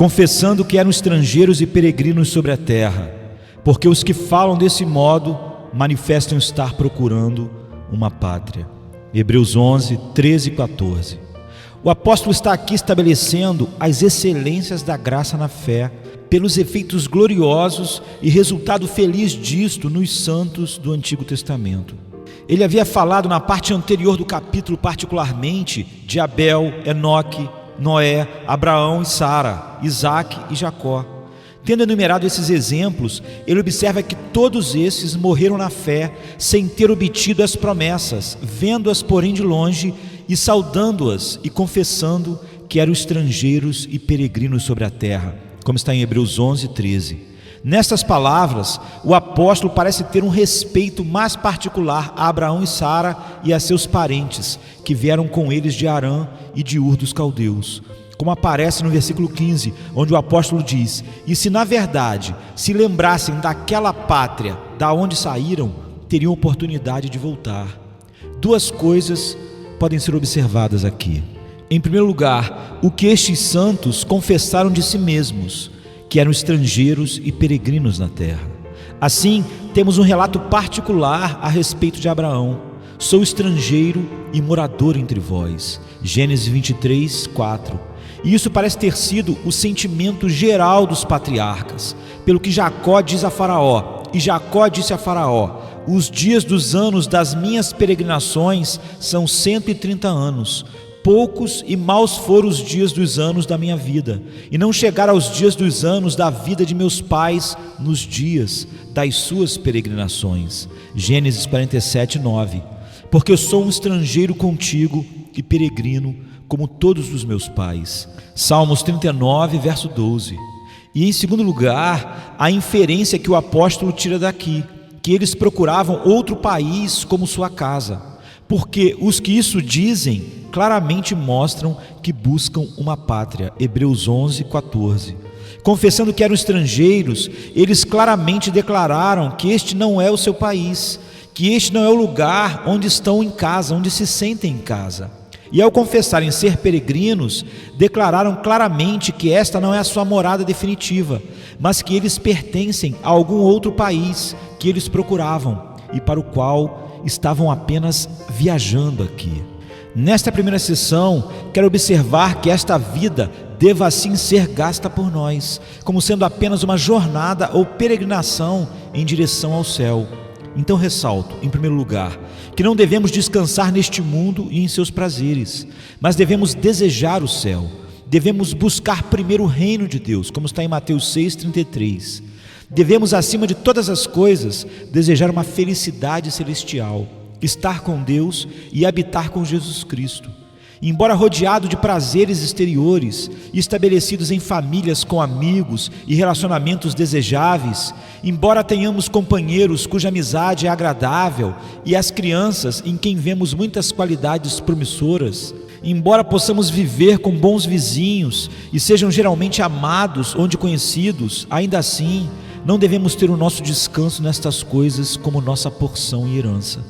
confessando que eram estrangeiros e peregrinos sobre a terra, porque os que falam desse modo manifestam estar procurando uma pátria. Hebreus 11, 13 e 14. O apóstolo está aqui estabelecendo as excelências da graça na fé, pelos efeitos gloriosos e resultado feliz disto nos santos do Antigo Testamento. Ele havia falado na parte anterior do capítulo particularmente de Abel, Enoque, Noé, Abraão e Sara, Isaque e Jacó. Tendo enumerado esses exemplos, ele observa que todos esses morreram na fé, sem ter obtido as promessas, vendo-as porém de longe e saudando-as e confessando que eram estrangeiros e peregrinos sobre a terra, como está em Hebreus 11, 13. Nestas palavras, o apóstolo parece ter um respeito mais particular a Abraão e Sara e a seus parentes, que vieram com eles de Harã e de Ur dos Caldeus, como aparece no versículo 15, onde o apóstolo diz: e se na verdade se lembrassem daquela pátria da onde saíram, teriam oportunidade de voltar. Duas coisas podem ser observadas aqui. Em primeiro lugar, o que estes santos confessaram de si mesmos, que eram estrangeiros e peregrinos na terra. Assim, temos um relato particular a respeito de Abraão: sou estrangeiro e morador entre vós. Gênesis 23, 4. E isso parece ter sido o sentimento geral dos patriarcas, pelo que Jacó diz a Faraó, e Jacó disse a Faraó: os dias dos anos das minhas peregrinações são 130 anos. Poucos e maus foram os dias dos anos da minha vida, e não chegaram aos dias dos anos da vida de meus pais nos dias das suas peregrinações. Gênesis 47, 9. Porque eu sou um estrangeiro contigo e peregrino, como todos os meus pais. Salmos 39, verso 12. E em segundo lugar, a inferência que o apóstolo tira daqui, que eles procuravam outro país como sua casa, porque os que isso dizem claramente mostram que buscam uma pátria. Hebreus 11, 14. Confessando que eram estrangeiros, eles claramente declararam que este não é o seu país, que este não é o lugar onde estão em casa, onde se sentem em casa. E ao confessarem ser peregrinos, declararam claramente que esta não é a sua morada definitiva, mas que eles pertencem a algum outro país que eles procuravam e para o qual estavam apenas viajando aqui. Nesta primeira sessão, quero observar que esta vida deva assim ser gasta por nós, como sendo apenas uma jornada ou peregrinação em direção ao céu. Então ressalto, em primeiro lugar, que não devemos descansar neste mundo e em seus prazeres, mas devemos desejar o céu. Devemos buscar primeiro o reino de Deus, como está em Mateus 6,33. Devemos, acima de todas as coisas, desejar uma felicidade celestial, estar com Deus e habitar com Jesus Cristo. Embora rodeado de prazeres exteriores e estabelecidos em famílias com amigos e relacionamentos desejáveis, embora tenhamos companheiros cuja amizade é agradável e as crianças em quem vemos muitas qualidades promissoras, embora possamos viver com bons vizinhos e sejam geralmente amados onde conhecidos, ainda assim não devemos ter o nosso descanso nestas coisas como nossa porção e herança.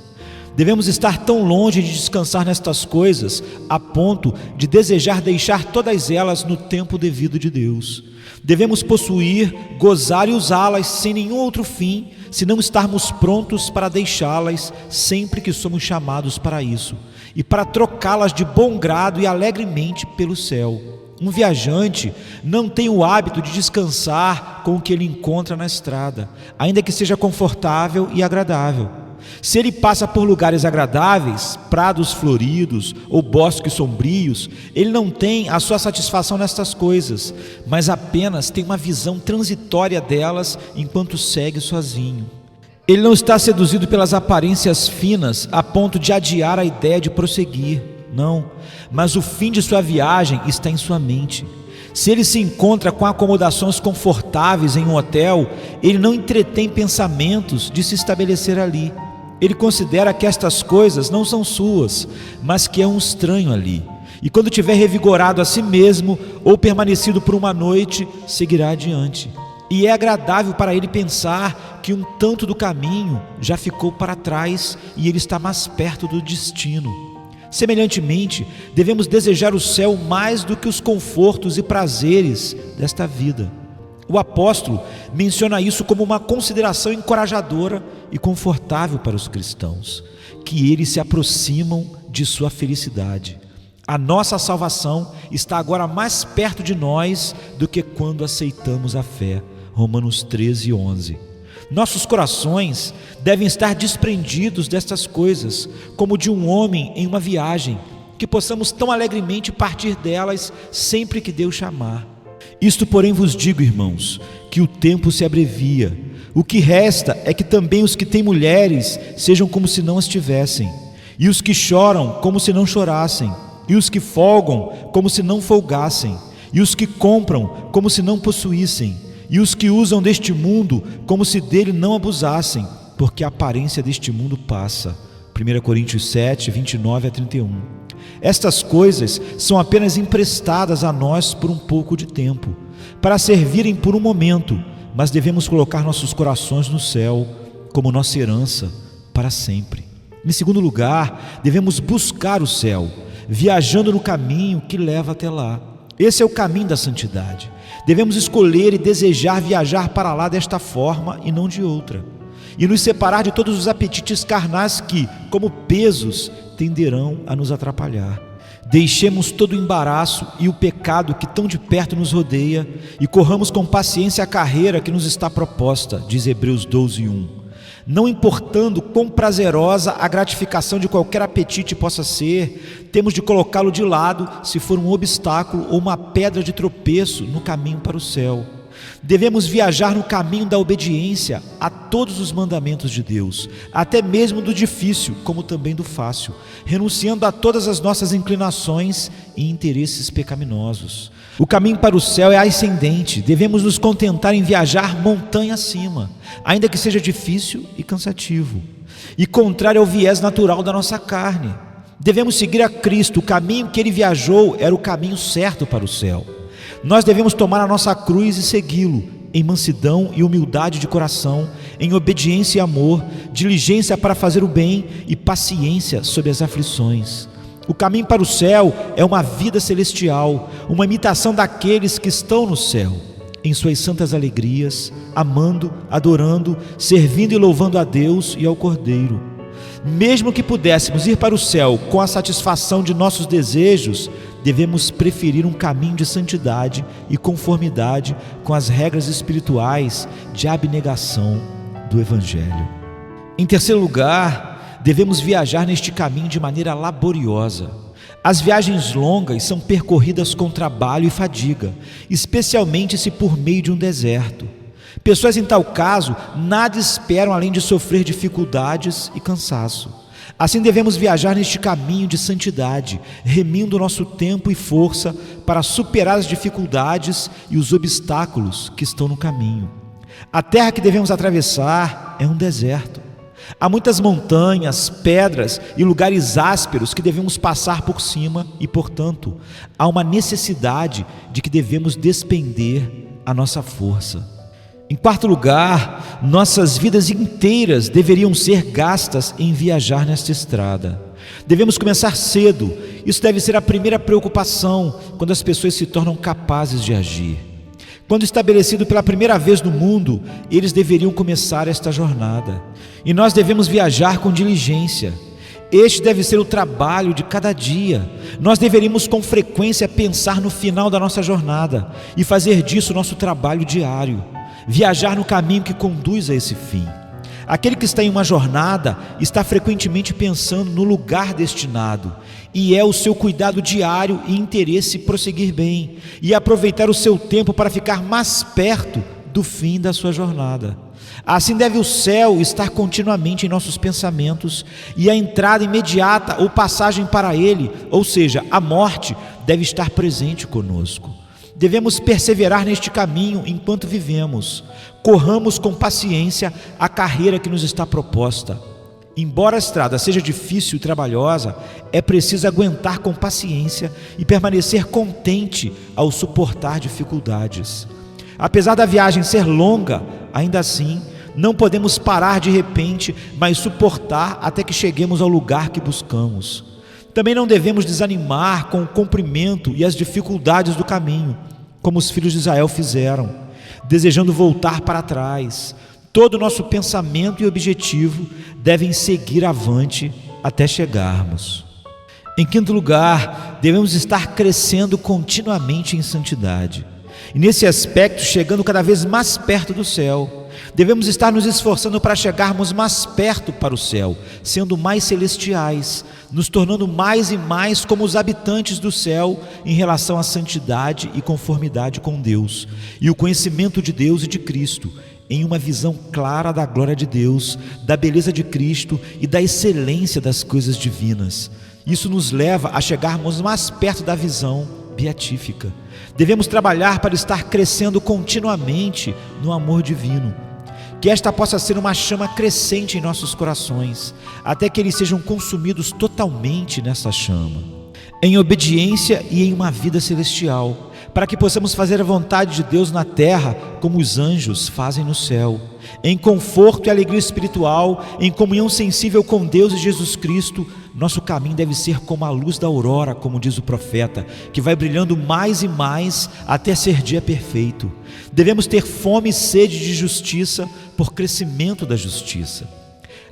Devemos estar tão longe de descansar nestas coisas a ponto de desejar deixar todas elas no tempo devido de Deus. Devemos possuir, gozar e usá-las sem nenhum outro fim, se não estarmos prontos para deixá-las sempre que somos chamados para isso, e para trocá-las de bom grado e alegremente pelo céu. Um viajante não tem o hábito de descansar com o que ele encontra na estrada, ainda que seja confortável e agradável. Se ele passa por lugares agradáveis, prados floridos ou bosques sombrios, ele não tem a sua satisfação nestas coisas, mas apenas tem uma visão transitória delas enquanto segue sozinho. Ele não está seduzido pelas aparências finas a ponto de adiar a ideia de prosseguir, não, mas o fim de sua viagem está em sua mente. Se ele se encontra com acomodações confortáveis em um hotel, ele não entretém pensamentos de se estabelecer ali. Ele considera que estas coisas não são suas, mas que é um estranho ali. E quando tiver revigorado a si mesmo ou permanecido por uma noite, seguirá adiante. E é agradável para ele pensar que um tanto do caminho já ficou para trás e ele está mais perto do destino. Semelhantemente, devemos desejar o céu mais do que os confortos e prazeres desta vida. O apóstolo menciona isso como uma consideração encorajadora e confortável para os cristãos, que eles se aproximam de sua felicidade. A nossa salvação está agora mais perto de nós do que quando aceitamos a fé. Romanos 13:11. Nossos corações devem estar desprendidos destas coisas, como de um homem em uma viagem, que possamos tão alegremente partir delas sempre que Deus chamar. Isto, porém, vos digo, irmãos, que o tempo se abrevia. O que resta é que também os que têm mulheres sejam como se não as tivessem, e os que choram como se não chorassem, e os que folgam como se não folgassem, e os que compram como se não possuíssem, e os que usam deste mundo como se dele não abusassem, porque a aparência deste mundo passa. 1 Coríntios 7, 29-31. Estas coisas são apenas emprestadas a nós por um pouco de tempo, para servirem por um momento, mas devemos colocar nossos corações no céu, como nossa herança para sempre. Em segundo lugar, devemos buscar o céu, viajando no caminho que leva até lá. Esse é o caminho da santidade. Devemos escolher e desejar viajar para lá desta forma e não de outra, e nos separar de todos os apetites carnais que, como pesos, tenderão a nos atrapalhar. Deixemos todo o embaraço e o pecado que tão de perto nos rodeia e corramos com paciência a carreira que nos está proposta, diz Hebreus 12:1. Não importando quão prazerosa a gratificação de qualquer apetite possa ser, temos de colocá-lo de lado se for um obstáculo ou uma pedra de tropeço no caminho para o céu. Devemos viajar no caminho da obediência a todos os mandamentos de Deus, até mesmo do difícil, como também do fácil, renunciando a todas as nossas inclinações e interesses pecaminosos. O caminho para o céu é ascendente, devemos nos contentar em viajar montanha acima, ainda que seja difícil e cansativo, e contrário ao viés natural da nossa carne. Devemos seguir a Cristo, o caminho que Ele viajou era o caminho certo para o céu. Nós devemos tomar a nossa cruz e segui-lo, em mansidão e humildade de coração, em obediência e amor, diligência para fazer o bem e paciência sob as aflições. O caminho para o céu é uma vida celestial, uma imitação daqueles que estão no céu, em suas santas alegrias, amando, adorando, servindo e louvando a Deus e ao Cordeiro. Mesmo que pudéssemos ir para o céu com a satisfação de nossos desejos, devemos preferir um caminho de santidade e conformidade com as regras espirituais de abnegação do Evangelho. Em terceiro lugar, devemos viajar neste caminho de maneira laboriosa. As viagens longas são percorridas com trabalho e fadiga, especialmente se por meio de um deserto. Pessoas em tal caso nada esperam além de sofrer dificuldades e cansaço. Assim devemos viajar neste caminho de santidade, remindo nosso tempo e força para superar as dificuldades e os obstáculos que estão no caminho. A terra que devemos atravessar é um deserto. Há muitas montanhas, pedras e lugares ásperos que devemos passar por cima e, portanto, há uma necessidade de que devemos despender a nossa força. Em quarto lugar, nossas vidas inteiras deveriam ser gastas em viajar nesta estrada. Devemos começar cedo. Isso deve ser a primeira preocupação quando as pessoas se tornam capazes de agir. Quando estabelecido pela primeira vez no mundo, eles deveriam começar esta jornada. E nós devemos viajar com diligência. Este deve ser o trabalho de cada dia. Nós deveríamos com frequência pensar no final da nossa jornada e fazer disso nosso trabalho diário. Viajar no caminho que conduz a esse fim. Aquele que está em uma jornada está frequentemente pensando no lugar destinado, e é o seu cuidado diário e interesse prosseguir bem e aproveitar o seu tempo para ficar mais perto do fim da sua jornada. Assim deve o céu estar continuamente em nossos pensamentos, e a entrada imediata ou passagem para ele, ou seja, a morte, deve estar presente conosco. Devemos perseverar neste caminho enquanto vivemos. Corramos com paciência a carreira que nos está proposta. Embora a estrada seja difícil e trabalhosa, é preciso aguentar com paciência e permanecer contente ao suportar dificuldades. Apesar da viagem ser longa, ainda assim, não podemos parar de repente, mas suportar até que cheguemos ao lugar que buscamos. Também não devemos desanimar com o cumprimento e as dificuldades do caminho, como os filhos de Israel fizeram, desejando voltar para trás. Todo o nosso pensamento e objetivo devem seguir avante até chegarmos. Em quinto lugar, devemos estar crescendo continuamente em santidade. E nesse aspecto, chegando cada vez mais perto do céu. Devemos estar nos esforçando para chegarmos mais perto para o céu, sendo mais celestiais, nos tornando mais e mais como os habitantes do céu em relação à santidade e conformidade com Deus, e o conhecimento de Deus e de Cristo, em uma visão clara da glória de Deus, da beleza de Cristo e da excelência das coisas divinas. Isso nos leva a chegarmos mais perto da visão beatífica. Devemos trabalhar para estar crescendo continuamente no amor divino. Que esta possa ser uma chama crescente em nossos corações, até que eles sejam consumidos totalmente nessa chama, em obediência e em uma vida celestial, para que possamos fazer a vontade de Deus na terra, como os anjos fazem no céu, em conforto e alegria espiritual, em comunhão sensível com Deus e Jesus Cristo. Nosso caminho deve ser como a luz da aurora, como diz o profeta, que vai brilhando mais e mais até ser dia perfeito. Devemos ter fome e sede de justiça, por crescimento da justiça.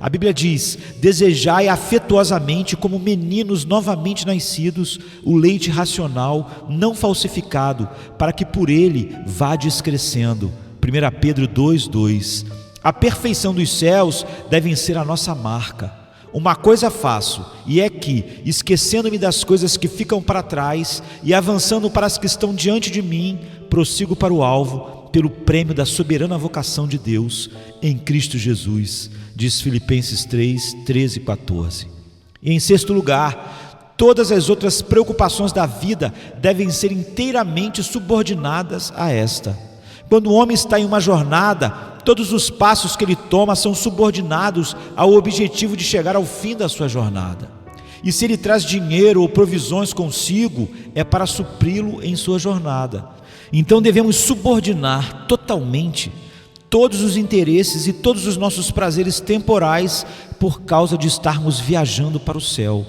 A Bíblia diz: desejai afetuosamente, como meninos novamente nascidos, o leite racional, não falsificado, para que por ele vades crescendo. 1 Pedro 2:2. A perfeição dos céus deve ser a nossa marca. Uma coisa faço, e é que, esquecendo-me das coisas que ficam para trás e avançando para as que estão diante de mim, prossigo para o alvo, pelo prêmio da soberana vocação de Deus em Cristo Jesus, diz Filipenses 3:13 e 14. E em sexto lugar, todas as outras preocupações da vida devem ser inteiramente subordinadas a esta. Quando o homem está em uma jornada, todos os passos que ele toma são subordinados ao objetivo de chegar ao fim da sua jornada. E se ele traz dinheiro ou provisões consigo, é para supri-lo em sua jornada. Então devemos subordinar totalmente todos os interesses e todos os nossos prazeres temporais por causa de estarmos viajando para o céu.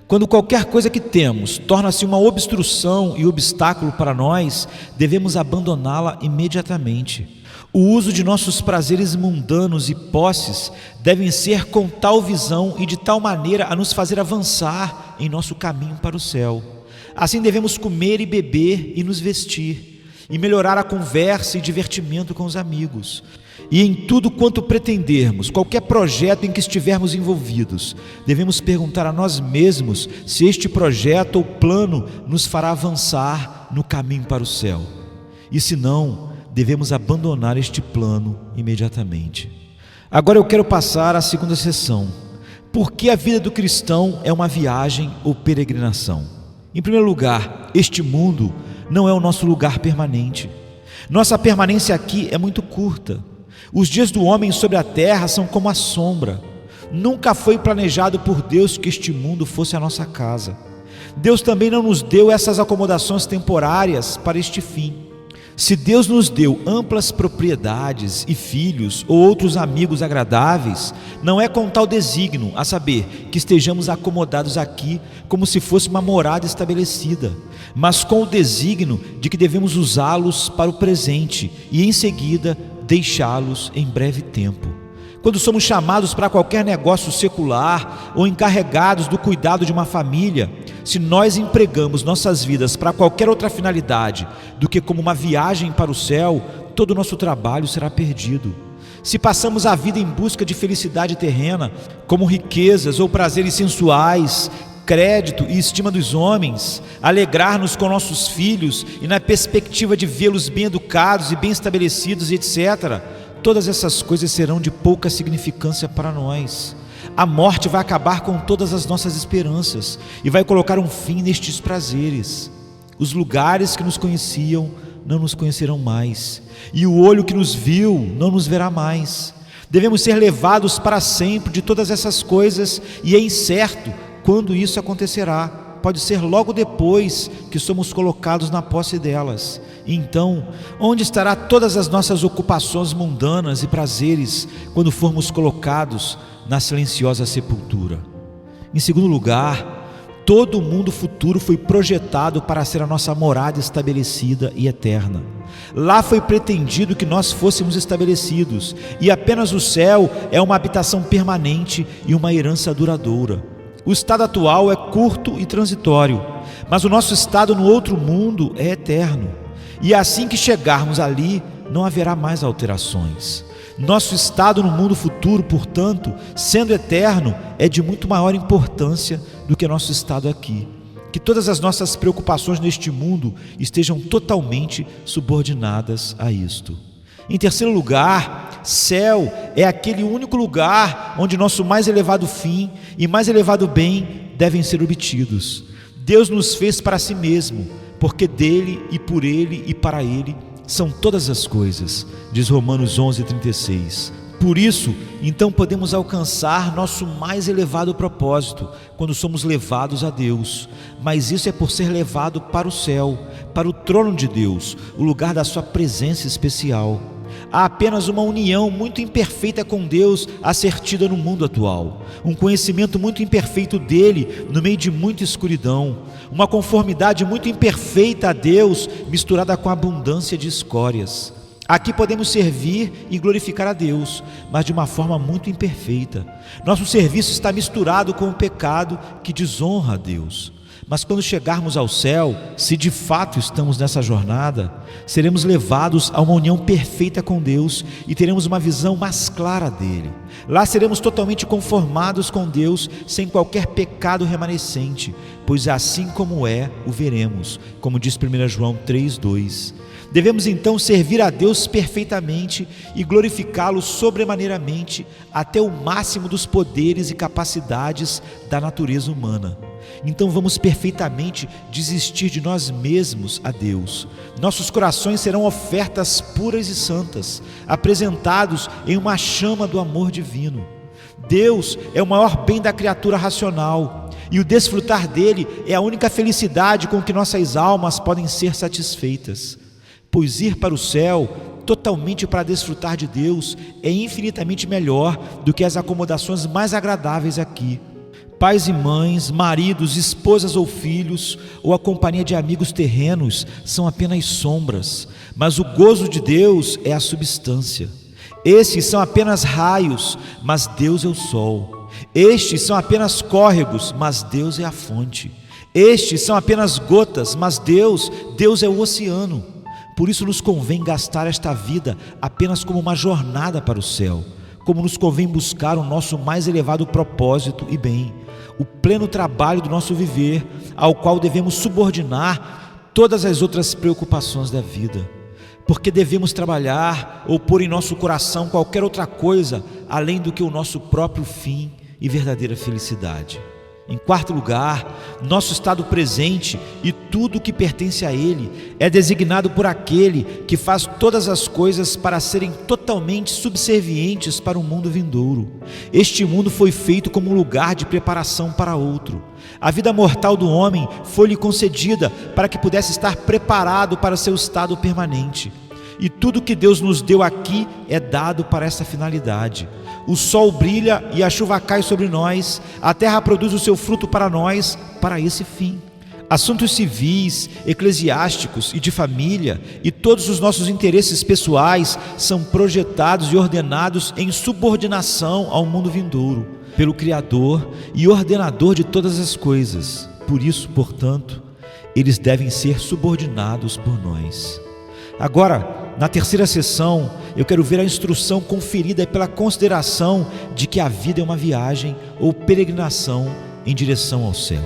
Quando qualquer coisa que temos torna-se uma obstrução e obstáculo para nós, devemos abandoná-la imediatamente. O uso de nossos prazeres mundanos e posses devem ser com tal visão e de tal maneira a nos fazer avançar em nosso caminho para o céu. Assim devemos comer e beber e nos vestir, e melhorar a conversa e divertimento com os amigos. E em tudo quanto pretendermos, qualquer projeto em que estivermos envolvidos, devemos perguntar a nós mesmos se este projeto ou plano nos fará avançar no caminho para o céu. E se não, devemos abandonar este plano imediatamente. Agora eu quero passar à segunda sessão. Por que a vida do cristão é uma viagem ou peregrinação? Em primeiro lugar, este mundo não é o nosso lugar permanente. Nossa permanência aqui é muito curta. Os dias do homem sobre a terra são como a sombra. Nunca foi planejado por Deus que este mundo fosse a nossa casa. Deus também não nos deu essas acomodações temporárias para este fim. Se Deus nos deu amplas propriedades e filhos ou outros amigos agradáveis, não é com tal desígnio, a saber, que estejamos acomodados aqui como se fosse uma morada estabelecida, mas com o desígnio de que devemos usá-los para o presente e em seguida deixá-los em breve tempo. Quando somos chamados para qualquer negócio secular ou encarregados do cuidado de uma família, se nós empregamos nossas vidas para qualquer outra finalidade do que como uma viagem para o céu, todo o nosso trabalho será perdido. Se passamos a vida em busca de felicidade terrena, como riquezas ou prazeres sensuais, crédito e estima dos homens, alegrar-nos com nossos filhos e na perspectiva de vê-los bem educados e bem estabelecidos, etc., todas essas coisas serão de pouca significância para nós. A morte vai acabar com todas as nossas esperanças e vai colocar um fim nestes prazeres. Os lugares que nos conheciam não nos conhecerão mais, e o olho que nos viu não nos verá mais. Devemos ser levados para sempre de todas essas coisas, e é incerto quando isso acontecerá. Pode ser logo depois que somos colocados na posse delas. E então, onde estará todas as nossas ocupações mundanas e prazeres quando formos colocados na silenciosa sepultura? Em segundo lugar, todo o mundo futuro foi projetado para ser a nossa morada estabelecida e eterna. Lá foi pretendido que nós fôssemos estabelecidos, e apenas o céu é uma habitação permanente e uma herança duradoura. O estado atual é curto e transitório, mas o nosso estado no outro mundo é eterno. E assim que chegarmos ali, não haverá mais alterações. Nosso estado no mundo futuro, portanto, sendo eterno, é de muito maior importância do que nosso estado aqui. Que todas as nossas preocupações neste mundo estejam totalmente subordinadas a isto. Em terceiro lugar, céu é aquele único lugar onde nosso mais elevado fim e mais elevado bem devem ser obtidos. Deus nos fez para si mesmo, porque dele e por ele e para ele são todas as coisas, diz Romanos 11:36. Por isso, então podemos alcançar nosso mais elevado propósito quando somos levados a Deus, mas isso é por ser levado para o céu, para o trono de Deus, o lugar da sua presença especial. Há apenas uma união muito imperfeita com Deus a ser tida no mundo atual, um conhecimento muito imperfeito dele no meio de muita escuridão, uma conformidade muito imperfeita a Deus misturada com a abundância de escórias. Aqui podemos servir e glorificar a Deus, mas de uma forma muito imperfeita. Nosso serviço está misturado com o pecado que desonra a Deus. Mas quando chegarmos ao céu, se de fato estamos nessa jornada, seremos levados a uma união perfeita com Deus e teremos uma visão mais clara dele. Lá seremos totalmente conformados com Deus, sem qualquer pecado remanescente, pois assim como é, o veremos, como diz 1 João 3:2. Devemos então servir a Deus perfeitamente e glorificá-lo sobremaneiramente até o máximo dos poderes e capacidades da natureza humana. Então vamos perfeitamente desistir de nós mesmos a Deus. Nossos corações serão ofertas puras e santas, apresentados em uma chama do amor divino. Deus é o maior bem da criatura racional, e o desfrutar dele é a única felicidade com que nossas almas podem ser satisfeitas. Pois ir para o céu, totalmente para desfrutar de Deus, é infinitamente melhor do que as acomodações mais agradáveis aqui. Pais e mães, maridos, esposas ou filhos, ou a companhia de amigos terrenos são apenas sombras, mas o gozo de Deus é a substância. Esses são apenas raios, mas Deus é o sol. Estes são apenas córregos, mas Deus é a fonte. Estes são apenas gotas, mas Deus é o oceano. Por isso nos convém gastar esta vida apenas como uma jornada para o céu, como nos convém buscar o nosso mais elevado propósito e bem, o pleno trabalho do nosso viver, ao qual devemos subordinar todas as outras preocupações da vida, porque devemos trabalhar ou pôr em nosso coração qualquer outra coisa além do que o nosso próprio fim e verdadeira felicidade. Em quarto lugar, nosso estado presente e tudo o que pertence a Ele é designado por aquele que faz todas as coisas para serem totalmente subservientes para o mundo vindouro. Este mundo foi feito como um lugar de preparação para outro. A vida mortal do homem foi-lhe concedida para que pudesse estar preparado para seu estado permanente. E tudo que Deus nos deu aqui é dado para essa finalidade. O sol brilha e a chuva cai sobre nós, a terra produz o seu fruto para nós, para esse fim. Assuntos civis, eclesiásticos e de família e todos os nossos interesses pessoais são projetados e ordenados em subordinação ao mundo vindouro, pelo Criador e ordenador de todas as coisas. Por isso, portanto, eles devem ser subordinados por nós. Agora, na terceira sessão, eu quero ver a instrução conferida pela consideração de que a vida é uma viagem ou peregrinação em direção ao céu.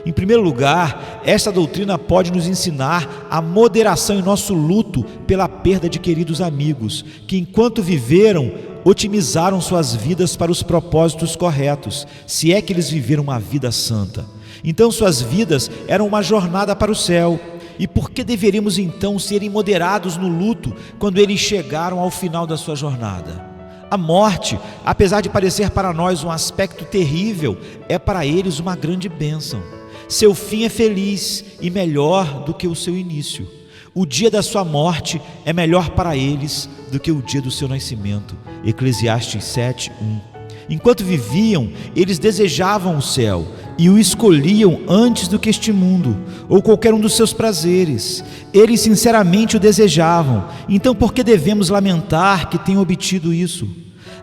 Em primeiro lugar, esta doutrina pode nos ensinar a moderação em nosso luto pela perda de queridos amigos, que enquanto viveram, otimizaram suas vidas para os propósitos corretos, se é que eles viveram uma vida santa. Então suas vidas eram uma jornada para o céu. E por que deveríamos então serem moderados no luto quando eles chegaram ao final da sua jornada? A morte, apesar de parecer para nós um aspecto terrível, é para eles uma grande bênção. Seu fim é feliz e melhor do que o seu início. O dia da sua morte é melhor para eles do que o dia do seu nascimento. Eclesiastes 7:1. Enquanto viviam, eles desejavam o céu e o escolhiam antes do que este mundo, ou qualquer um dos seus prazeres. Eles sinceramente o desejavam. Então por que devemos lamentar que tenham obtido isso?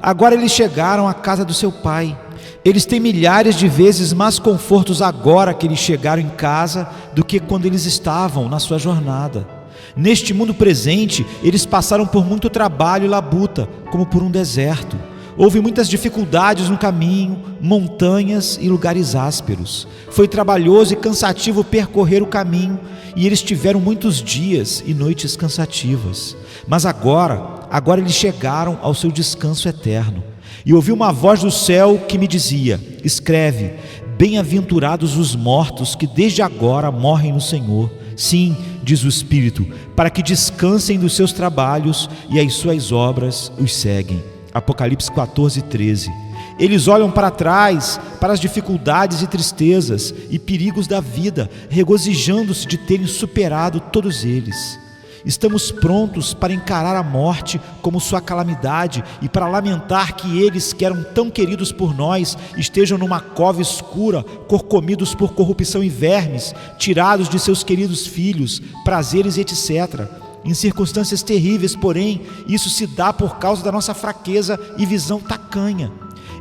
Agora eles chegaram à casa do seu pai. Eles têm milhares de vezes mais confortos agora que eles chegaram em casa do que quando eles estavam na sua jornada. Neste mundo presente, eles passaram por muito trabalho e labuta, como por um deserto. Houve muitas dificuldades no caminho, montanhas e lugares ásperos. Foi trabalhoso e cansativo percorrer o caminho, e eles tiveram muitos dias e noites cansativas. Mas agora eles chegaram ao seu descanso eterno. E ouvi uma voz do céu que me dizia: escreve, bem-aventurados os mortos que desde agora morrem no Senhor. Sim, diz o Espírito, para que descansem dos seus trabalhos e as suas obras os seguem. Apocalipse 14:13. Eles olham para trás, para as dificuldades e tristezas e perigos da vida, regozijando-se de terem superado todos eles. Estamos prontos para encarar a morte como sua calamidade e para lamentar que eles, que eram tão queridos por nós, estejam numa cova escura, corcomidos por corrupção e vermes, tirados de seus queridos filhos, prazeres e etc. Em circunstâncias terríveis, porém, isso se dá por causa da nossa fraqueza e visão tacanha.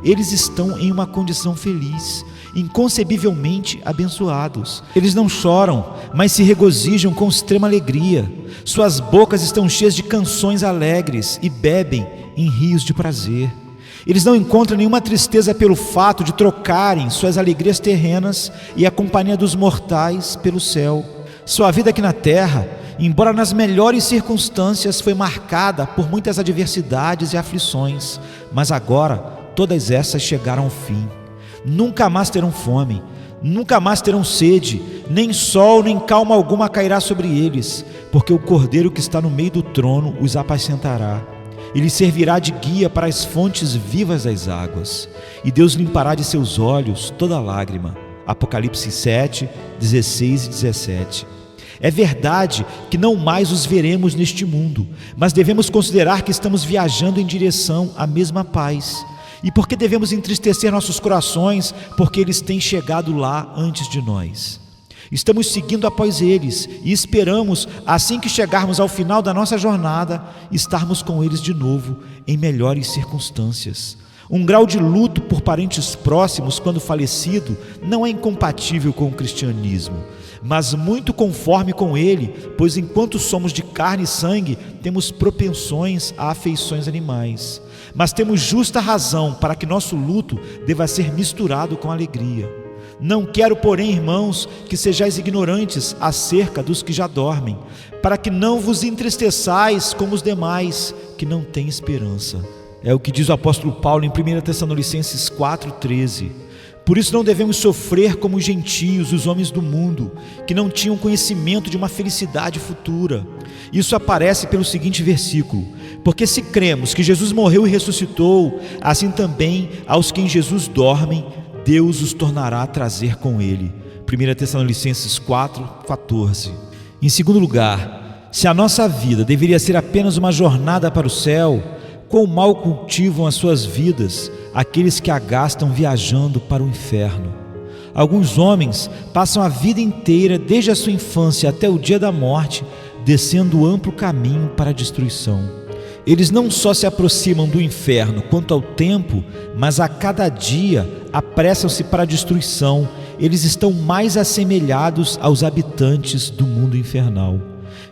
Eles estão em uma condição feliz, inconcebivelmente abençoados. Eles não choram, mas se regozijam com extrema alegria. Suas bocas estão cheias de canções alegres e bebem em rios de prazer. Eles não encontram nenhuma tristeza pelo fato de trocarem suas alegrias terrenas e a companhia dos mortais pelo céu. Sua vida aqui na terra, embora nas melhores circunstâncias, foi marcada por muitas adversidades e aflições, mas agora todas essas chegaram ao fim. Nunca mais terão fome, nunca mais terão sede, nem sol nem calma alguma cairá sobre eles, porque o Cordeiro que está no meio do trono os apacentará. Ele servirá de guia para as fontes vivas das águas, e Deus limpará de seus olhos toda lágrima. Apocalipse 7, 16 e 17. É verdade que não mais os veremos neste mundo, mas devemos considerar que estamos viajando em direção à mesma paz. E por que devemos entristecer nossos corações? Porque eles têm chegado lá antes de nós. Estamos seguindo após eles e esperamos, assim que chegarmos ao final da nossa jornada, estarmos com eles de novo em melhores circunstâncias. Um grau de luto por parentes próximos quando falecido não é incompatível com o cristianismo, mas muito conforme com ele, pois enquanto somos de carne e sangue, temos propensões a afeições animais. Mas temos justa razão para que nosso luto deva ser misturado com alegria. Não quero, porém, irmãos, que sejais ignorantes acerca dos que já dormem, para que não vos entristeçais como os demais, que não têm esperança. É o que diz o apóstolo Paulo em 1 Tessalonicenses 4,13. Por isso não devemos sofrer como os gentios, os homens do mundo, que não tinham conhecimento de uma felicidade futura. Isso aparece pelo seguinte versículo: porque se cremos que Jesus morreu e ressuscitou, assim também aos que em Jesus dormem, Deus os tornará a trazer com ele. 1 Tessalonicenses 4,14. Em segundo lugar, se a nossa vida deveria ser apenas uma jornada para o céu, quão mal cultivam as suas vidas aqueles que a gastam viajando para o inferno. Alguns homens passam a vida inteira, desde a sua infância até o dia da morte, descendo o amplo caminho para a destruição. Eles não só se aproximam do inferno quanto ao tempo, mas a cada dia apressam-se para a destruição. Eles estão mais assemelhados aos habitantes do mundo infernal.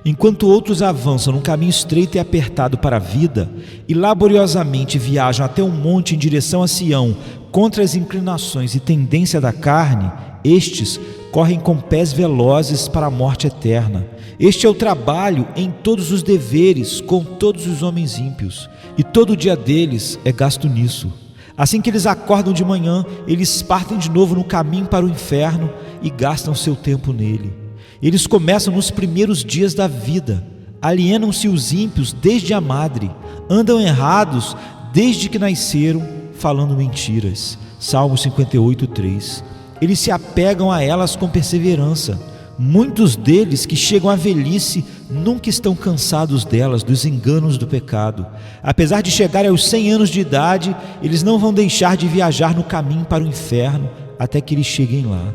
Enquanto outros avançam num caminho estreito e apertado para a vida e laboriosamente viajam até um monte em direção a Sião contra as inclinações e tendência da carne, estes correm com pés velozes para a morte eterna. Este é o trabalho em todos os deveres com todos os homens ímpios, e todo o dia deles é gasto nisso. Assim que eles acordam de manhã, eles partem de novo no caminho para o inferno e gastam seu tempo nele. Eles começam nos primeiros dias da vida, alienam-se os ímpios desde a madre, andam errados desde que nasceram, falando mentiras. Salmo 58:3. Eles se apegam a elas com perseverança. Muitos deles que chegam à velhice nunca estão cansados delas, dos enganos do pecado. Apesar de chegarem aos 100 anos de idade, eles não vão deixar de viajar no caminho para o inferno até que eles cheguem lá.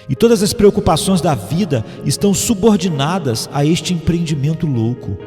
E todas as preocupações da vida estão subordinadas a este empreendimento louco.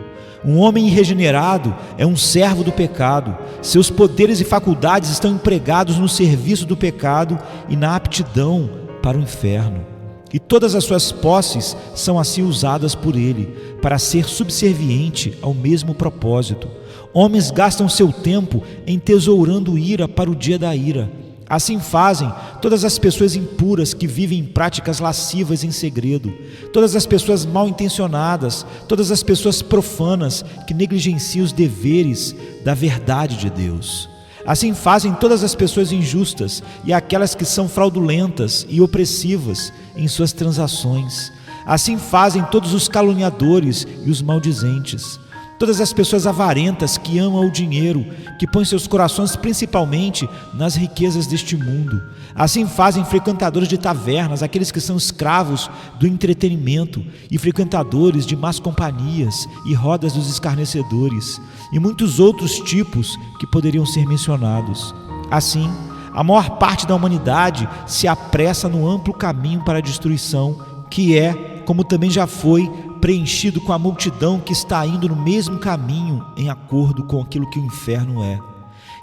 Um homem irregenerado é um servo do pecado. Seus poderes e faculdades estão empregados no serviço do pecado e na aptidão para o inferno. E todas as suas posses são assim usadas por ele, para ser subserviente ao mesmo propósito. Homens gastam seu tempo entesourando ira para o dia da ira. Assim fazem todas as pessoas impuras que vivem em práticas lascivas em segredo, todas as pessoas mal intencionadas, todas as pessoas profanas que negligenciam os deveres da verdade de Deus. Assim fazem todas as pessoas injustas e aquelas que são fraudulentas e opressivas em suas transações. Assim fazem todos os caluniadores e os maldizentes. Todas as pessoas avarentas que amam o dinheiro, que põem seus corações principalmente nas riquezas deste mundo. Assim fazem frequentadores de tavernas, aqueles que são escravos do entretenimento, e frequentadores de más companhias e rodas dos escarnecedores, e muitos outros tipos que poderiam ser mencionados. Assim, a maior parte da humanidade se apressa no amplo caminho para a destruição, que é, como também já foi, preenchido com a multidão que está indo no mesmo caminho em acordo com aquilo que o inferno é.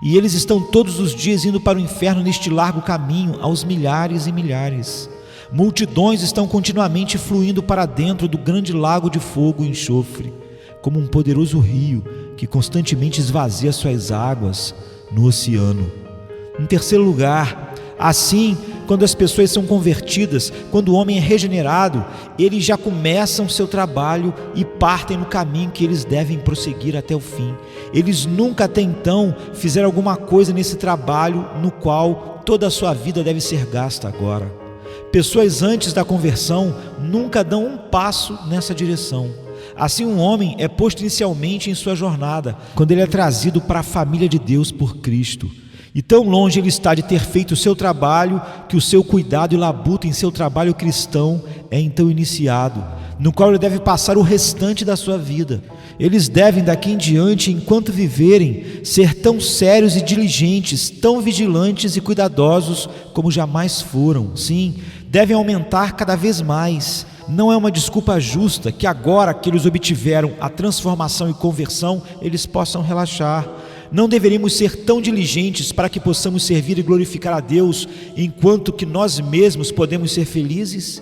E eles estão todos os dias indo para o inferno neste largo caminho, aos milhares e milhares. Multidões estão continuamente fluindo para dentro do grande lago de fogo e enxofre, como um poderoso rio que constantemente esvazia suas águas no oceano. Em terceiro lugar, assim, quando as pessoas são convertidas, quando o homem é regenerado, eles já começam seu trabalho e partem no caminho que eles devem prosseguir até o fim. Eles nunca até então fizeram alguma coisa nesse trabalho no qual toda a sua vida deve ser gasta agora. Pessoas antes da conversão nunca dão um passo nessa direção. Assim, um homem é posto inicialmente em sua jornada, quando ele é trazido para a família de Deus por Cristo. E tão longe ele está de ter feito o seu trabalho, que o seu cuidado e labuta em seu trabalho cristão é então iniciado, no qual ele deve passar o restante da sua vida. Eles devem daqui em diante, enquanto viverem, ser tão sérios e diligentes, tão vigilantes e cuidadosos como jamais foram. Sim, devem aumentar cada vez mais. Não é uma desculpa justa que agora que eles obtiveram a transformação e conversão, eles possam relaxar. Não deveríamos ser tão diligentes para que possamos servir e glorificar a Deus, enquanto que nós mesmos podemos ser felizes?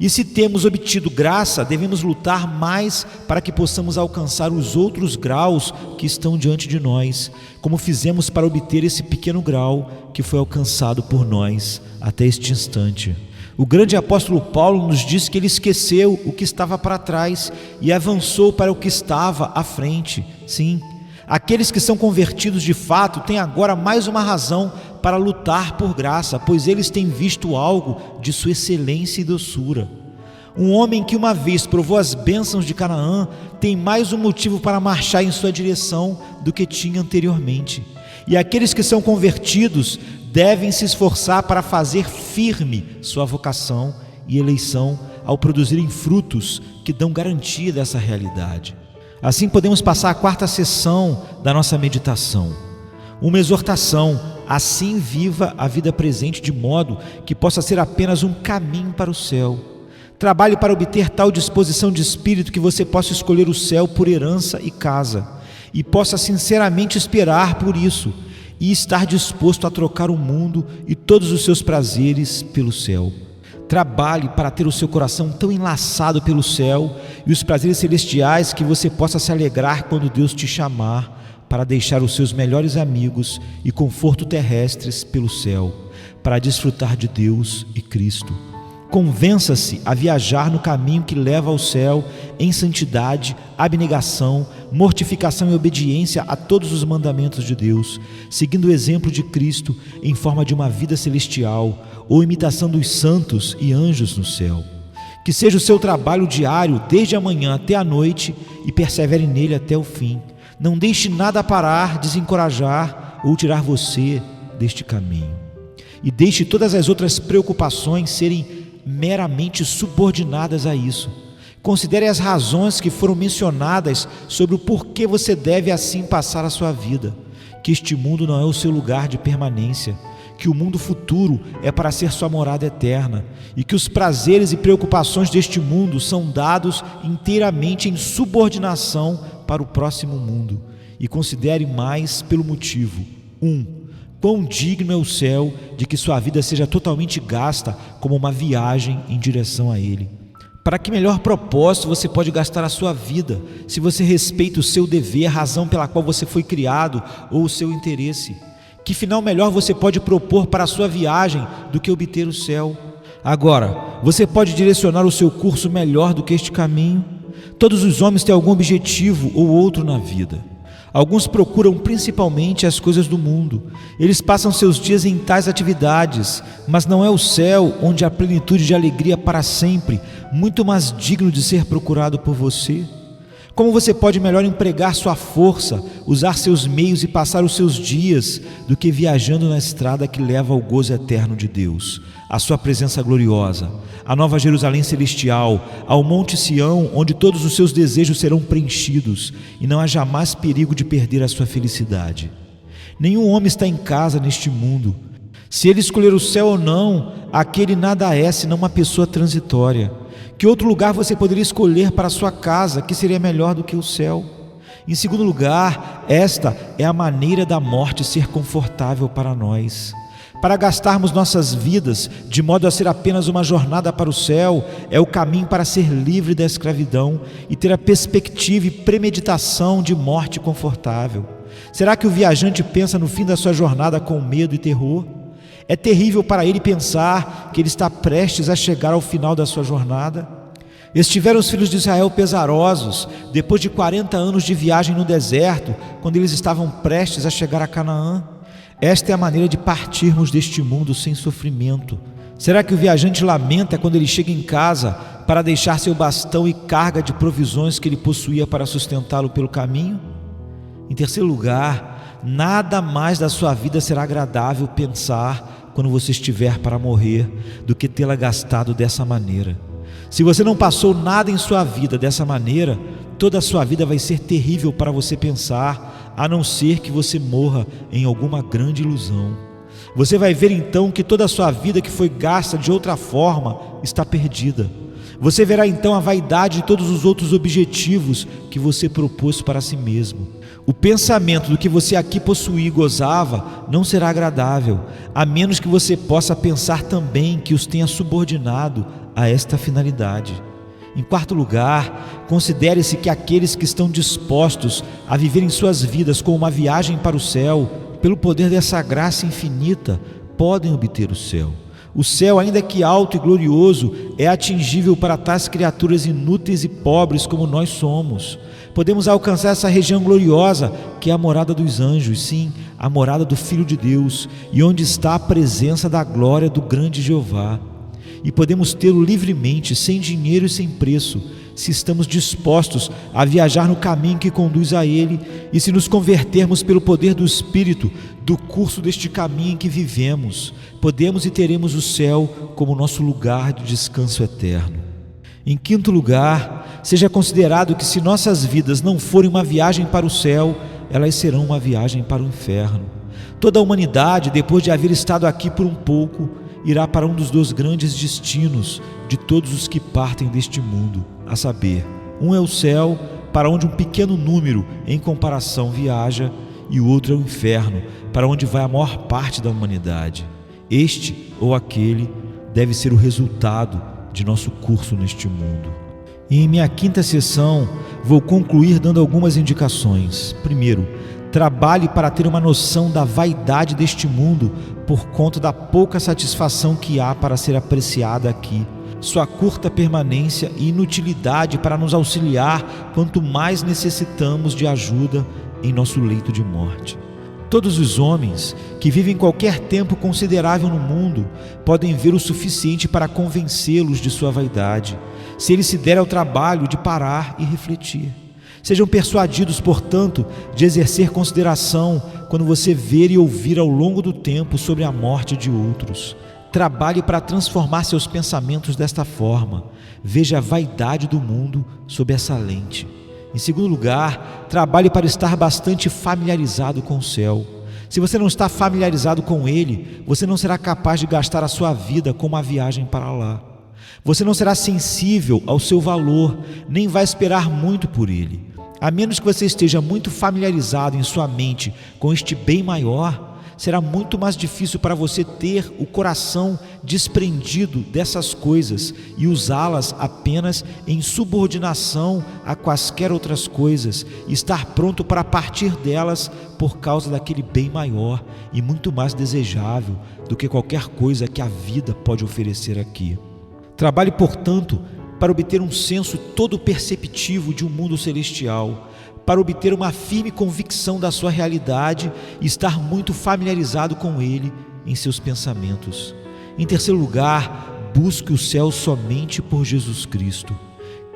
E se temos obtido graça, devemos lutar mais para que possamos alcançar os outros graus que estão diante de nós, como fizemos para obter esse pequeno grau que foi alcançado por nós até este instante. O grande apóstolo Paulo nos diz que ele esqueceu o que estava para trás e avançou para o que estava à frente. Sim, aqueles que são convertidos de fato têm agora mais uma razão para lutar por graça, pois eles têm visto algo de sua excelência e doçura. Um homem que uma vez provou as bênçãos de Canaã tem mais um motivo para marchar em sua direção do que tinha anteriormente. E aqueles que são convertidos devem se esforçar para fazer firme sua vocação e eleição ao produzirem frutos que dão garantia dessa realidade. Assim podemos passar a quarta sessão da nossa meditação. Uma exortação: assim viva a vida presente de modo que possa ser apenas um caminho para o céu. Trabalhe para obter tal disposição de espírito que você possa escolher o céu por herança e casa, e possa sinceramente esperar por isso, e estar disposto a trocar o mundo e todos os seus prazeres pelo céu. Trabalhe para ter o seu coração tão enlaçado pelo céu e os prazeres celestiais que você possa se alegrar quando Deus te chamar para deixar os seus melhores amigos e conforto terrestres pelo céu, para desfrutar de Deus e Cristo. Convença-se a viajar no caminho que leva ao céu em santidade, abnegação, mortificação e obediência a todos os mandamentos de Deus, seguindo o exemplo de Cristo em forma de uma vida celestial ou imitação dos santos e anjos no céu. Que seja o seu trabalho diário desde a manhã até a noite e persevere nele até o fim. Não deixe nada parar, desencorajar ou tirar você deste caminho. E deixe todas as outras preocupações serem meramente subordinadas a isso. Considere as razões que foram mencionadas sobre o porquê você deve assim passar a sua vida. Que este mundo não é o seu lugar de permanência, que o mundo futuro é para ser sua morada eterna e que os prazeres e preocupações deste mundo são dados inteiramente em subordinação para o próximo mundo. E considere mais pelo motivo: 1. Quão digno é o céu de que sua vida seja totalmente gasta como uma viagem em direção a ele. Para que melhor propósito você pode gastar a sua vida, se você respeita o seu dever, a razão pela qual você foi criado ou o seu interesse? Que final melhor você pode propor para a sua viagem do que obter o céu? Agora, você pode direcionar o seu curso melhor do que este caminho? Todos os homens têm algum objetivo ou outro na vida. Alguns procuram principalmente as coisas do mundo. Eles passam seus dias em tais atividades, mas não é o céu onde há plenitude de alegria para sempre, muito mais digno de ser procurado por você? Como você pode melhor empregar sua força, usar seus meios e passar os seus dias do que viajando na estrada que leva ao gozo eterno de Deus, à sua presença gloriosa, à Nova Jerusalém celestial, ao Monte Sião, onde todos os seus desejos serão preenchidos e não há jamais perigo de perder a sua felicidade? Nenhum homem está em casa neste mundo. Se ele escolher o céu ou não, aquele nada é senão uma pessoa transitória. Que outro lugar você poderia escolher para a sua casa que seria melhor do que o céu? Em segundo lugar, esta é a maneira da morte ser confortável para nós. Para gastarmos nossas vidas de modo a ser apenas uma jornada para o céu, é o caminho para ser livre da escravidão e ter a perspectiva e premeditação de morte confortável. Será que o viajante pensa no fim da sua jornada com medo e terror? É terrível para ele pensar que ele está prestes a chegar ao final da sua jornada. Estiveram os filhos de Israel pesarosos, depois de 40 anos de viagem no deserto, quando eles estavam prestes a chegar a Canaã. Esta é a maneira de partirmos deste mundo sem sofrimento. Será que o viajante lamenta quando ele chega em casa para deixar seu bastão e carga de provisões que ele possuía para sustentá-lo pelo caminho? Em terceiro lugar, nada mais da sua vida será agradável pensar quando você estiver para morrer do que tê-la gastado dessa maneira. Se você não passou nada em sua vida dessa maneira, toda a sua vida vai ser terrível para você pensar, a não ser que você morra em alguma grande ilusão. Você vai ver então que toda a sua vida que foi gasta de outra forma está perdida. Você verá então a vaidade de todos os outros objetivos que você propôs para si mesmo. O pensamento do que você aqui possuía e gozava não será agradável, a menos que você possa pensar também que os tenha subordinado a esta finalidade. Em quarto lugar, considere-se que aqueles que estão dispostos a viverem suas vidas como uma viagem para o céu, pelo poder dessa graça infinita, podem obter o céu. O céu, ainda que alto e glorioso, é atingível para tais criaturas inúteis e pobres como nós somos. Podemos alcançar essa região gloriosa, que é a morada dos anjos, sim, a morada do Filho de Deus, e onde está a presença da glória do grande Jeová. E podemos tê-lo livremente, sem dinheiro e sem preço, se estamos dispostos a viajar no caminho que conduz a Ele e se nos convertermos pelo poder do Espírito do curso deste caminho em que vivemos, podemos e teremos o céu como nosso lugar de descanso eterno. Em quinto lugar, seja considerado que se nossas vidas não forem uma viagem para o céu, elas serão uma viagem para o inferno. Toda a humanidade, depois de haver estado aqui por um pouco, irá para um dos dois grandes destinos de todos os que partem deste mundo, a saber, um é o céu, para onde um pequeno número em comparação viaja, e o outro é o inferno, para onde vai a maior parte da humanidade. Este ou aquele deve ser o resultado de nosso curso neste mundo. E em minha quinta sessão vou concluir dando algumas indicações. Primeiro, trabalhe para ter uma noção da vaidade deste mundo por conta da pouca satisfação que há para ser apreciada aqui, sua curta permanência e inutilidade para nos auxiliar quanto mais necessitamos de ajuda em nosso leito de morte. Todos os homens que vivem qualquer tempo considerável no mundo podem ver o suficiente para convencê-los de sua vaidade, se eles se derem ao trabalho de parar e refletir. Sejam persuadidos, portanto, de exercer consideração quando você ver e ouvir ao longo do tempo sobre a morte de outros. Trabalhe para transformar seus pensamentos desta forma. Veja a vaidade do mundo sob essa lente. Em segundo lugar, trabalhe para estar bastante familiarizado com o céu. Se você não está familiarizado com Ele, você não será capaz de gastar a sua vida com uma viagem para lá. Você não será sensível ao seu valor, nem vai esperar muito por Ele. A menos que você esteja muito familiarizado em sua mente com este bem maior, será muito mais difícil para você ter o coração desprendido dessas coisas e usá-las apenas em subordinação a quaisquer outras coisas, e estar pronto para partir delas por causa daquele bem maior e muito mais desejável do que qualquer coisa que a vida pode oferecer aqui. Trabalhe, portanto, para obter um senso todo perceptivo de um mundo celestial, para obter uma firme convicção da sua realidade e estar muito familiarizado com ele em seus pensamentos. Em terceiro lugar, busque o céu somente por Jesus Cristo.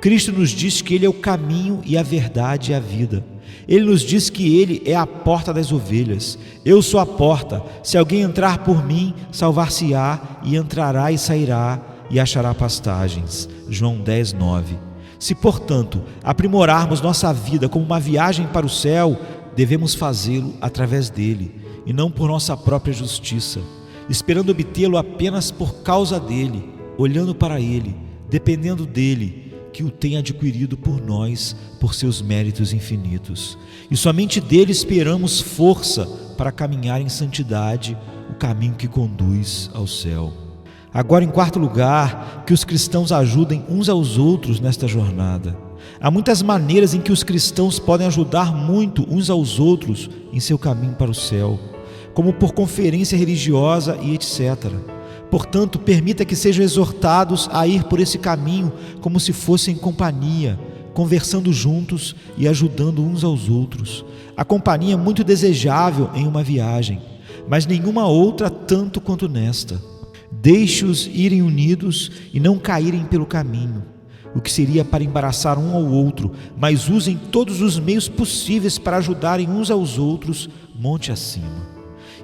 Cristo nos diz que Ele é o caminho e a verdade e a vida. Ele nos diz que Ele é a porta das ovelhas. Eu sou a porta. Se alguém entrar por mim, salvar-se-á, e entrará e sairá e achará pastagens. João 10, 9. Se, portanto, aprimorarmos nossa vida como uma viagem para o céu, devemos fazê-lo através dele, e não por nossa própria justiça, esperando obtê-lo apenas por causa dele, olhando para ele, dependendo dele, que o tem adquirido por nós, por seus méritos infinitos. E somente dele esperamos força para caminhar em santidade, o caminho que conduz ao céu. Agora, em quarto lugar, que os cristãos ajudem uns aos outros nesta jornada. Há muitas maneiras em que os cristãos podem ajudar muito uns aos outros em seu caminho para o céu, como por conferência religiosa e etc. Portanto, permita que sejam exortados a ir por esse caminho como se fossem em companhia, conversando juntos e ajudando uns aos outros. A companhia é muito desejável em uma viagem, mas nenhuma outra tanto quanto nesta. Deixe-os irem unidos e não caírem pelo caminho, o que seria para embaraçar um ao outro, mas usem todos os meios possíveis para ajudarem uns aos outros monte acima.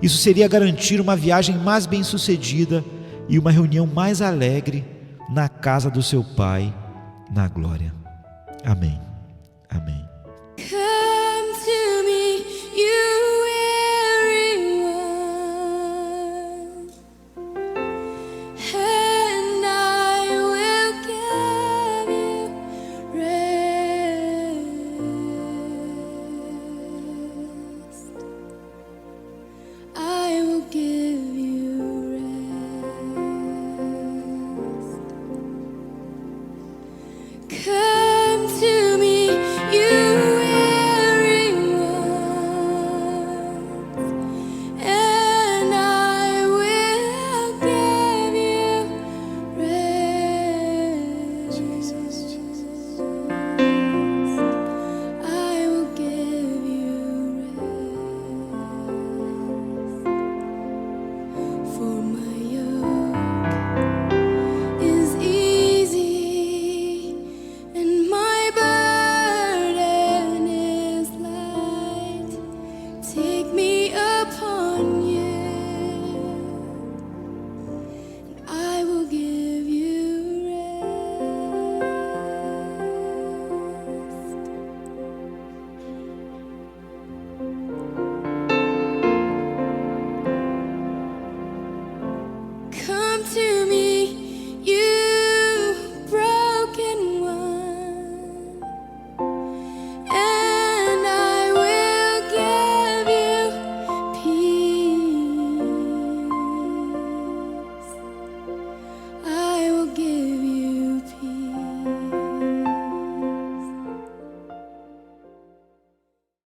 Isso seria garantir uma viagem mais bem-sucedida e uma reunião mais alegre na casa do seu Pai, na glória. Amém. Amém.